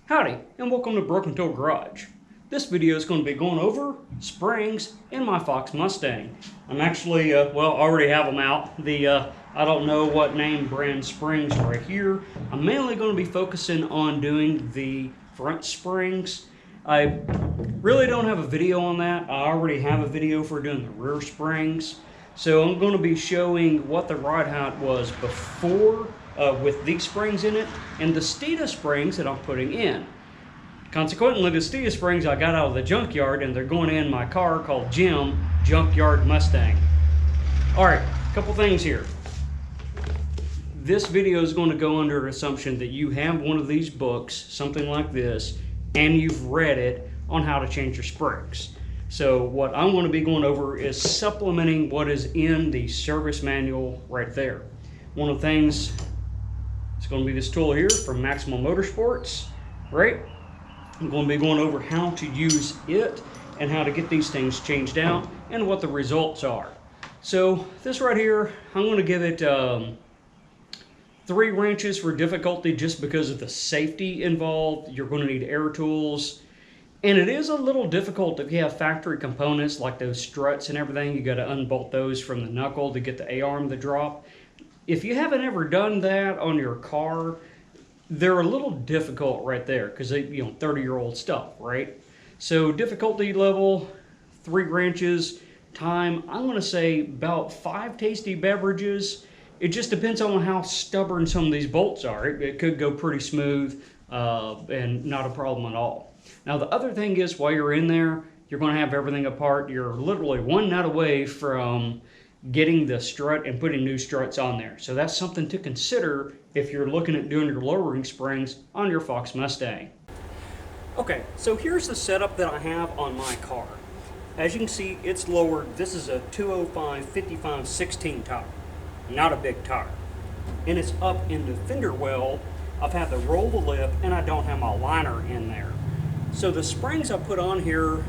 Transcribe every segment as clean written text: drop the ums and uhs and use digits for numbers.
Howdy, and welcome to Broken Tool Garage. This video is going to be going over springs in my Fox Mustang. I'm actually, I already have them out. I don't know what name brand springs right here. I'm mainly going to be focusing on doing the front springs. I really don't have a video on that. I already have a video for doing the rear springs. So I'm going to be showing what the ride height was before with these springs in it, and the Steed springs that I'm putting in. Consequently, the Steed springs I got out of the junkyard, and they're going in my car called Jim Junkyard Mustang. Alright, a couple things here. This video is going to go under an assumption that you have one of these books, something like this, and you've read it on how to change your springs. So what I'm going to be going over is supplementing what is in the service manual right there. One of the things, it's going to be this tool here from Maximum Motorsports, right? I'm going to be going over how to use it and how to get these things changed out and what the results are. So this right here, I'm going to give it 3 wrenches for difficulty just because of the safety involved. You're going to need air tools. And it is a little difficult if you have factory components like those struts and everything. You got to unbolt those from the knuckle to get the A-arm to drop. If you haven't ever done that on your car, they're a little difficult right there because they, 30-year-old stuff, right? So difficulty level, 3 wrenches, time, I'm going to say about 5 tasty beverages. It just depends on how stubborn some of these bolts are. It could go pretty smooth and not a problem at all. Now the other thing is, while you're in there, you're going to have everything apart. You're literally one nut away from getting the strut and putting new struts on there. So that's something to consider if you're looking at doing your lowering springs on your Fox Mustang. Okay, so here's the setup that I have on my car. As you can see, it's lowered. This is a 205/55/16 tire, not a big tire. And it's up in the fender well. I've had to roll the lip and I don't have my liner in there. So the springs I put on here,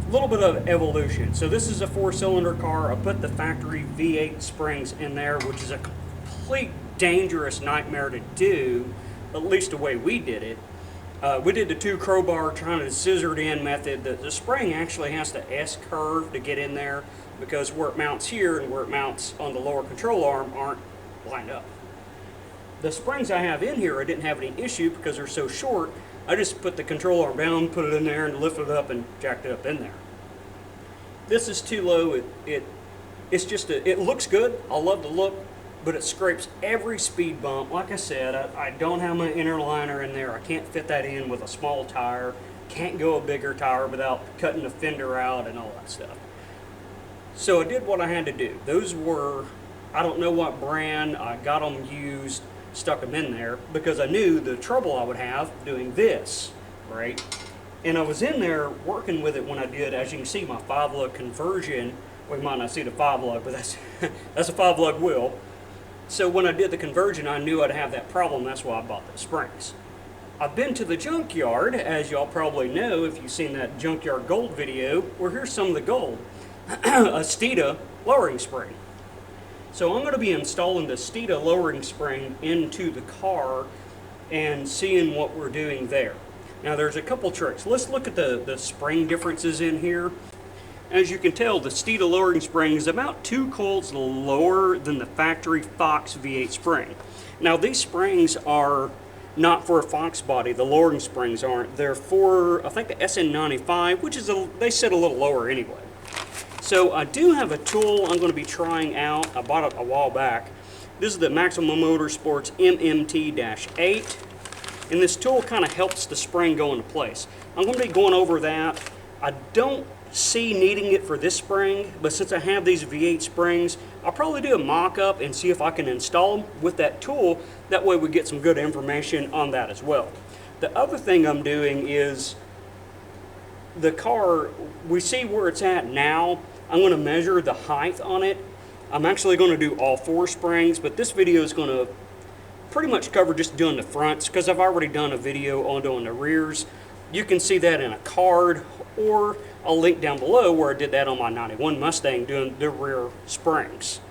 a little bit of evolution. So this is a 4-cylinder car. I put the factory V8 springs in there, which is a complete dangerous nightmare to do, at least the way we did it. We did the 2 crowbar trying to scissor it in method. The spring actually has to S-curve to get in there because where it mounts here and where it mounts on the lower control arm aren't lined up. The springs I have in here, I didn't have any issue because they're so short. I just put the control arm down, put it in there, and lifted it up and jacked it up in there. This is too low. It looks good. I love the look, but it scrapes every speed bump. Like I said, I don't have my inner liner in there. I can't fit that in with a small tire. Can't go a bigger tire without cutting the fender out and all that stuff. So I did what I had to do. Those were, I don't know what brand. I got them used, stuck them in there because I knew the trouble I would have doing this, right? And I was in there working with it when I did, as you can see, my 5-lug conversion. Well, you might not see the 5-lug, but that's a 5-lug wheel. So when I did the conversion, I knew I'd have that problem. That's why I bought the springs. I've been to the junkyard, as y'all probably know if you've seen that Junkyard Gold video. Well, here's some of the gold. A Steed lowering spring. So I'm going to be installing the Steed lowering spring into the car and seeing what we're doing there. Now there's a couple tricks. Let's look at the spring differences in here. As you can tell, the Steed lowering spring is about 2 coils lower than the factory Fox V8 spring. Now these springs are not for a Fox body. The lowering springs aren't. They're for, I think, the SN95, which is, they sit a little lower anyway. So I do have a tool I'm going to be trying out. I bought it a while back. This is the Maximum Motorsports MMT-8. And this tool kind of helps the spring go into place. I'm going to be going over that. I don't see needing it for this spring, but since I have these V8 springs, I'll probably do a mock-up and see if I can install them with that tool. That way we get some good information on that as well. The other thing I'm doing is the car, we see where it's at now. I'm going to measure the height on it. I'm actually going to do all 4 springs, but this video is going to pretty much cover just doing the fronts because I've already done a video on doing the rears. You can see that in a card, or I'll link down below where I did that on my 91 Mustang doing the rear springs.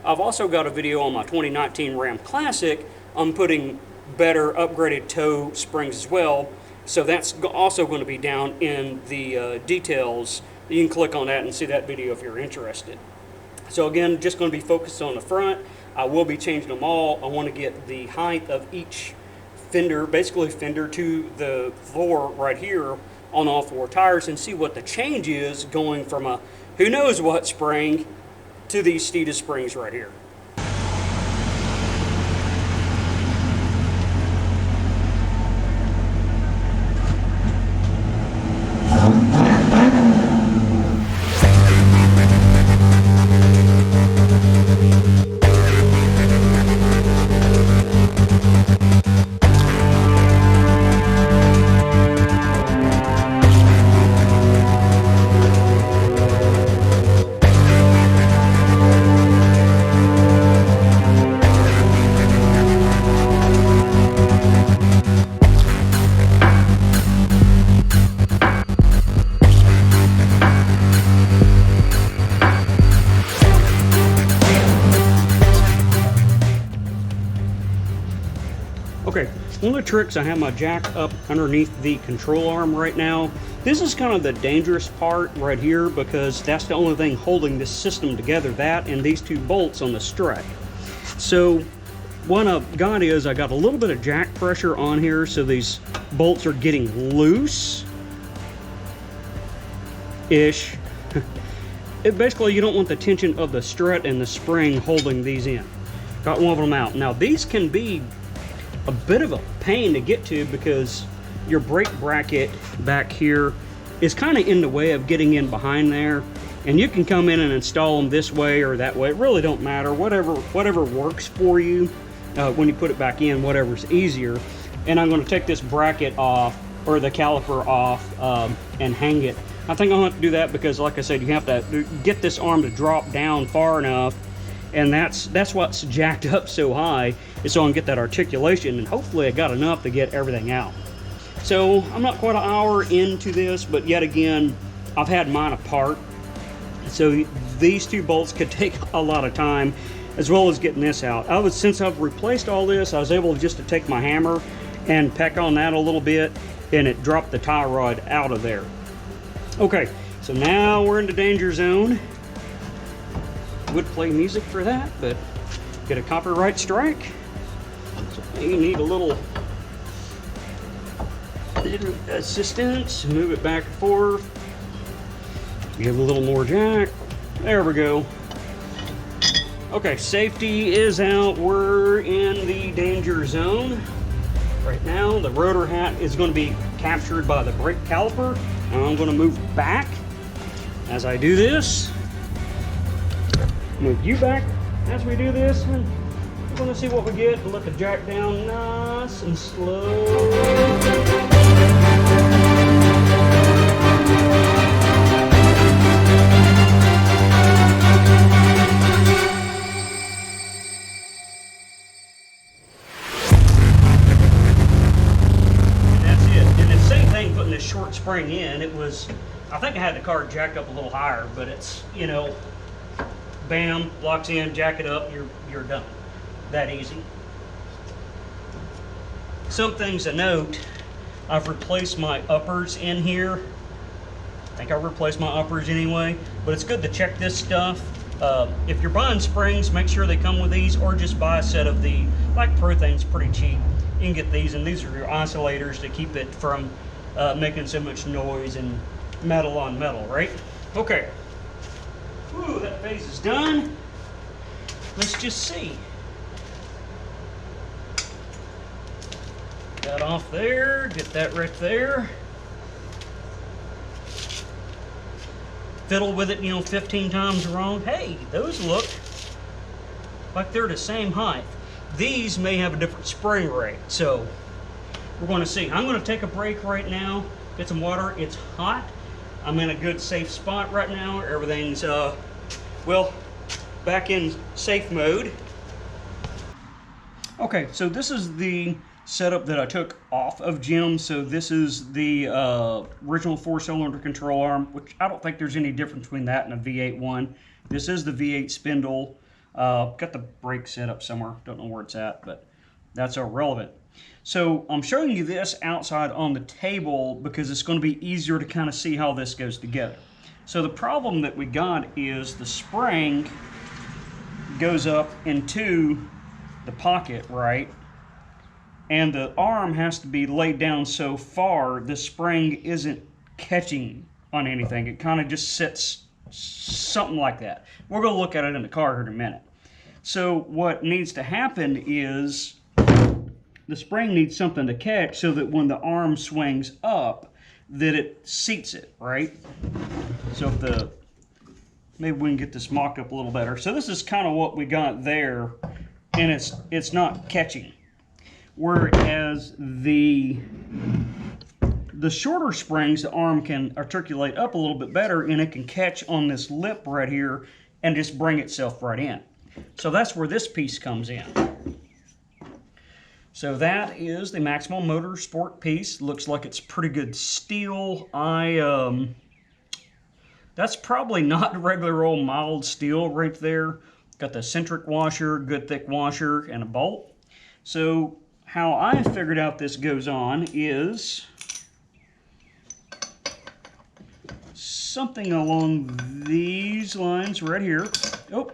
I've also got a video on my 2019 Ram Classic on putting better upgraded toe springs as well. So that's also going to be down in the details. You can click on that and see that video if you're interested. So again, just going to be focused on the front. I will be changing them all. I want to get the height of each fender, basically fender to the floor right here on all 4 tires, and see what the change is going from a who knows what spring to these Steed springs right here. Okay, one of the tricks, I have my jack up underneath the control arm right now. This is kind of the dangerous part right here because that's the only thing holding this system together, that and these 2 bolts on the strut. So what I've got is I got a little bit of jack pressure on here, so these bolts are getting loose-ish. Basically, you don't want the tension of the strut and the spring holding these in. Got one of them out. Now these can be a bit of a pain to get to because your brake bracket back here is kind of in the way of getting in behind there, and you can come in and install them this way or that way. It really don't matter, whatever works for you when you put it back in, whatever's easier. And I'm going to take this bracket off, or the caliper off, and hang it. I think I'll have to do that because, like I said, you have to get this arm to drop down far enough, and that's what's jacked up so high, is so I can get that articulation, and hopefully I got enough to get everything out. So I'm not quite an hour into this, but yet again, I've had mine apart, so these 2 bolts could take a lot of time, as well as getting this out. Since I've replaced all this, I was able just to take my hammer and peck on that a little bit, and it dropped the tie rod out of there. Okay, so now we're in the danger zone. Would play music for that, but get a copyright strike. So you need a little assistance. Move it back and forth. Give a little more jack. There we go. Okay, safety is out. We're in the danger zone. Right now, the rotor hat is going to be captured by the brake caliper. And I'm going to move back as I do this. Move you back as we do this, and we're going to see what we get and let the jack down nice and slow. And that's it. And the same thing putting this short spring in, it was, I think I had the car jacked up a little higher, but it's, you know, bam, locks in, jack it up, you're done. That easy. Some things to note, I've replaced my uppers in here. I think I replaced my uppers anyway, but it's good to check this stuff. If you're buying springs, make sure they come with these, or just buy a set of the, like Prothane's pretty cheap. You can get these, and these are your isolators to keep it from making so much noise and metal on metal, right? Okay. Whew, that phase is done. Let's just see. That off there, get that right there. Fiddle with it, 15 times wrong. Hey, those look like they're the same height. These may have a different spring rate, so we're going to see. I'm going to take a break right now, get some water. It's hot. I'm in a good safe spot right now. Everything's well, back in safe mode. Okay, so this is the setup that I took off of Jim. So this is the original 4-cylinder control arm, which I don't think there's any difference between that and a V8 one. This is the V8 spindle. Got the brake set up somewhere. Don't know where it's at, but that's irrelevant. So I'm showing you this outside on the table because it's going to be easier to kind of see how this goes together. So the problem that we got is the spring goes up into the pocket, right? And the arm has to be laid down so far the spring isn't catching on anything. It kind of just sits something like that. We're going to look at it in the car here in a minute. So what needs to happen is the spring needs something to catch so that when the arm swings up, that it seats it, right? So if the, maybe we can get this mocked up a little better. So this is kind of what we got there, and it's not catching. Whereas the shorter springs, the arm can articulate up a little bit better, and it can catch on this lip right here and just bring itself right in. So that's where this piece comes in. So that is the Maximum Motorsport piece. Looks like it's pretty good steel. That's probably not regular old mild steel right there. Got the centric washer, good thick washer, and a bolt. So how I figured out this goes on is something along these lines right here. Oh.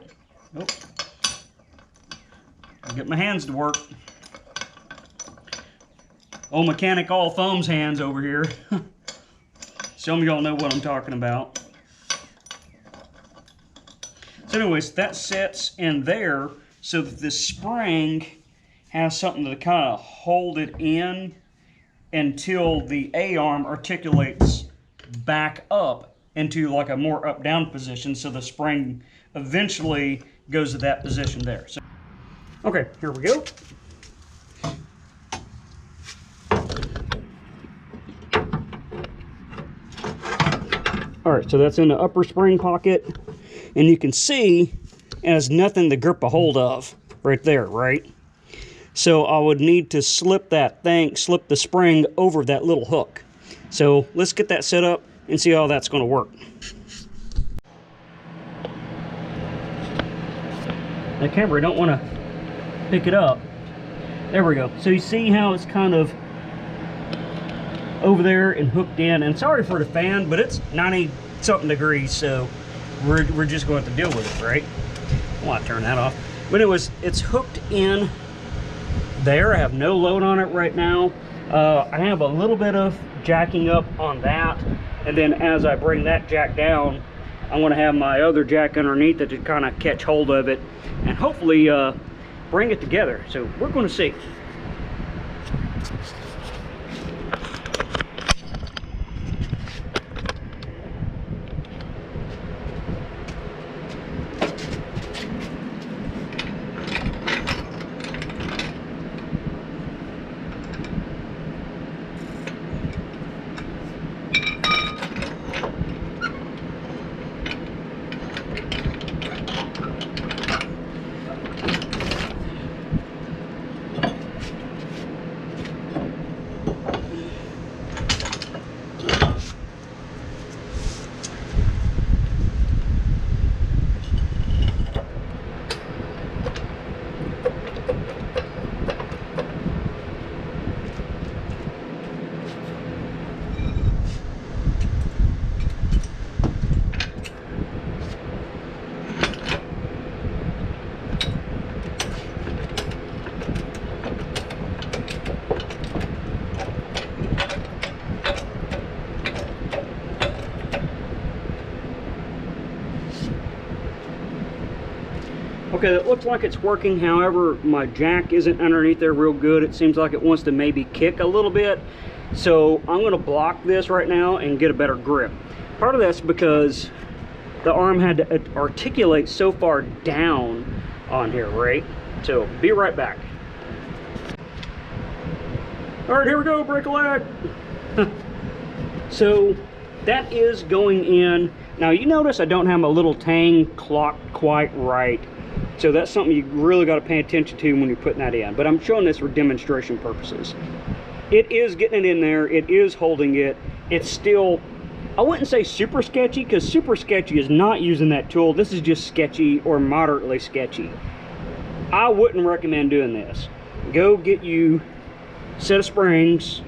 I'll get my hands to work. Old mechanic all thumbs hands over here. Some of y'all know what I'm talking about. So anyways, that sets in there so that this spring has something to kind of hold it in until the A-arm articulates back up into like a more up-down position, so the spring eventually goes to that position there. So, okay, here we go. Alright, so that's in the upper spring pocket, and you can see it has nothing to grip a hold of right there, right? So I would need to slip the spring over that little hook. So let's get that set up and see how that's going to work. The camera, I don't want to pick it up. There we go. So you see how it's kind of over there and hooked in, and sorry for the fan, but it's 90 something degrees, so we're just going to have to deal with it, right? I want to turn that off. But it's hooked in there. I have no load on it right now. I have a little bit of jacking up on that, and then as I bring that jack down, I'm going to have my other jack underneath it to kind of catch hold of it and hopefully bring it together. So we're going to see. Okay, it looks like it's working. However, my jack isn't underneath there real good. It seems like it wants to maybe kick a little bit. So I'm going to block this right now and get a better grip. Part of that's because the arm had to articulate so far down on here, right? So be right back. All right, here we go, break a leg. So that is going in. Now you notice I don't have my little tang clocked quite right. So that's something you really got to pay attention to when you're putting that in. But I'm showing this for demonstration purposes. It is getting it in there. It is holding it. It's still, I wouldn't say super sketchy, because super sketchy is not using that tool. This is just sketchy or moderately sketchy. I wouldn't recommend doing this. Go get you set of springs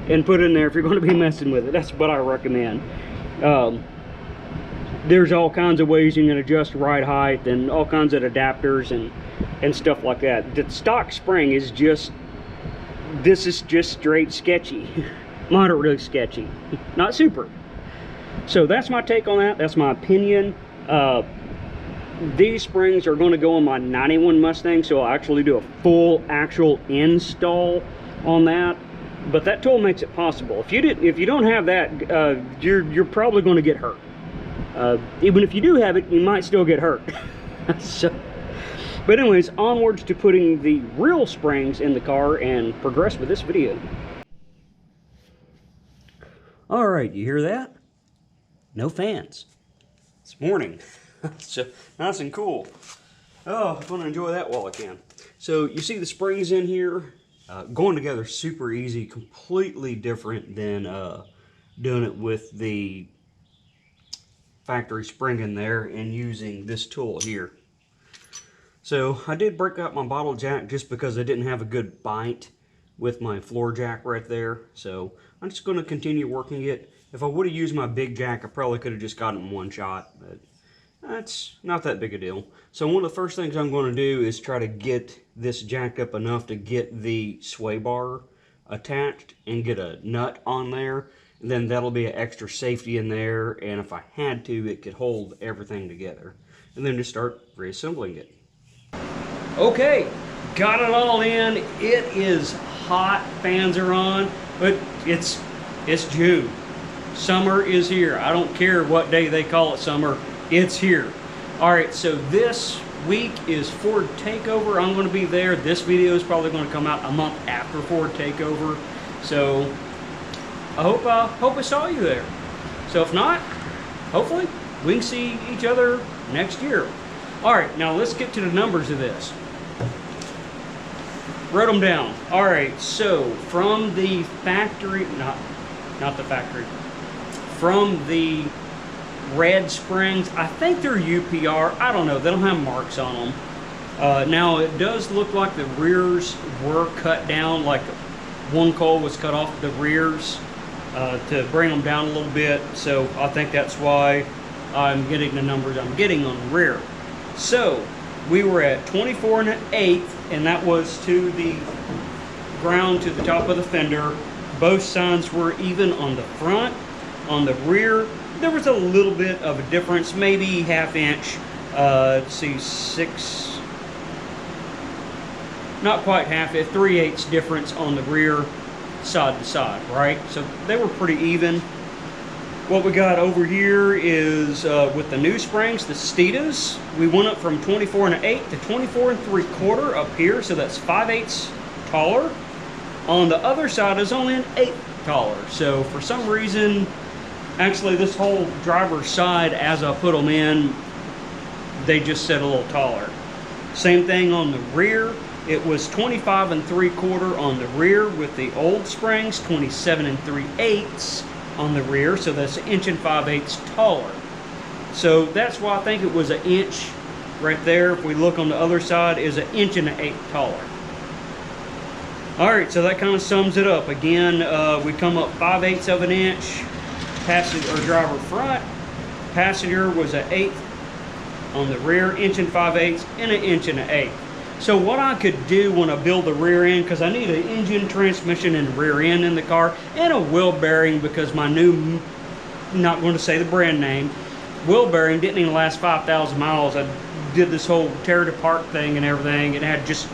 and put in there if you're going to be messing with it. That's what I recommend. There's all kinds of ways you can adjust ride height and all kinds of adapters and stuff like that. The stock spring is just, this is just straight sketchy. Moderately sketchy, not super. So that's my take on that. That's my opinion. These springs are going to go on my 91 Mustang, so I'll actually do a full actual install on that. But that tool makes it possible. If you don't have that, you're probably going to get hurt. Even if you do have it, you might still get hurt. So, but anyways, onwards to putting the real springs in the car and progress with this video. All right, you hear that? No fans. It's morning. So nice and cool. Oh, I'm going to enjoy that while I can. So you see the springs in here going together super easy, completely different than doing it with the factory spring in there and using this tool here. So I did break out my bottle jack just because I didn't have a good bite with my floor jack right there. So I'm just going to continue working it. If I would have used my big jack, I probably could have just got it in one shot, but that's not that big a deal. So one of the first things I'm going to do is try to get this jacked up enough to get the sway bar attached and get a nut on there. And then that'll be an extra safety in there, and if I had to, it could hold everything together. And then just start reassembling it. Okay, got it all in. It is hot, fans are on, but it's June. Summer is here. I don't care what day they call it summer, it's here. All right, so this week is Ford Takeover. I'm going to be there. This video is probably going to come out a month after Ford Takeover. So I hope I saw you there. So if not, hopefully we can see each other next year. All right, now let's get to the numbers of this. Wrote them down. All right, so from the factory, not the factory, from the red springs, I think they're UPR. I don't know. They don't have marks on them. Now it does look like the rears were cut down, like one coil was cut off the rears to bring them down a little bit. So I think that's why I'm getting the numbers I'm getting on the rear. So we were at 24 1/8, and that was to the ground, to the top of the fender. Both sides were even on the front. On the rear, there was a little bit of a difference, maybe ½ inch. Let's see, 6, not quite half, 3/8 difference on the rear side to side, right? So they were pretty even. What we got over here is with the new springs, the Steedas, we went up from 24 1/8 to 24 3/4 up here, so that's 5/8 taller. On the other side is only 1/8 taller. So for some reason, actually this whole driver's side, as I put them in, they just sit a little taller. Same thing on the rear. It was 25 3/4 on the rear with the old springs, 27 3/8 on the rear, so that's 1 5/8 taller. So that's why I think it was 1 inch right there. If we look on the other side, is 1 1/8 taller. All right, so that kind of sums it up. Again, we come up 5/8 of an inch, passenger or driver front. Passenger was 1/8 on the rear, 1 5/8 and 1 1/8. So what I could do when I build the rear end, because I need an engine, transmission, and rear end in the car, and a wheel bearing, because my new, not going to say the brand name, wheel bearing didn't even last 5,000 miles. I did this whole tear it apart thing and everything, and had just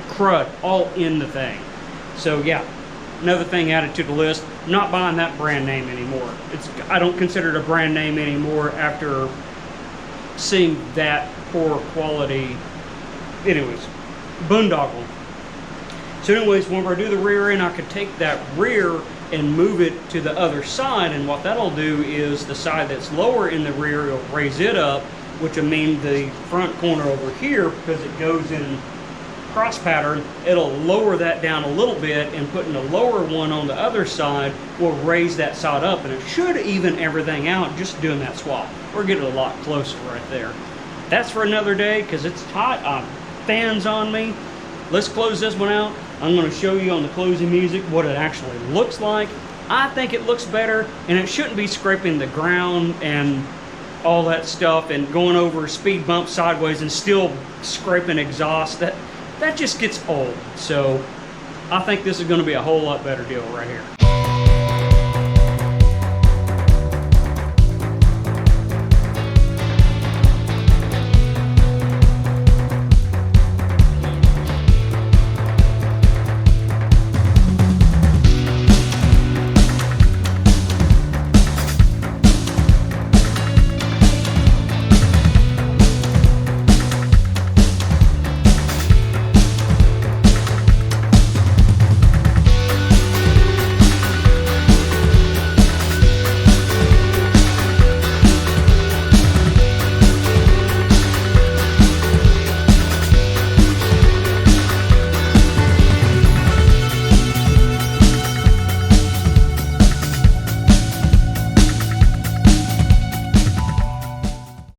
crud all in the thing. So yeah, another thing added to the list. Not buying that brand name anymore. I don't consider it a brand name anymore after seeing that poor quality. Anyways, boondoggle. So anyways, whenever I do the rear end, I could take that rear and move it to the other side, and what that'll do is the side that's lower in the rear, it'll raise it up, which will mean the front corner over here, because it goes in cross pattern, it'll lower that down a little bit, and putting the lower one on the other side will raise that side up, and it should even everything out just doing that swap. We're getting a lot closer right there. That's for another day, because it's hot. Fans on me. Let's close this one out. I'm going to show you on the closing music what it actually looks like. I think it looks better, and it shouldn't be scraping the ground and all that stuff and going over speed bumps sideways and still scraping exhaust. That just gets old. So I think this is going to be a whole lot better deal right here.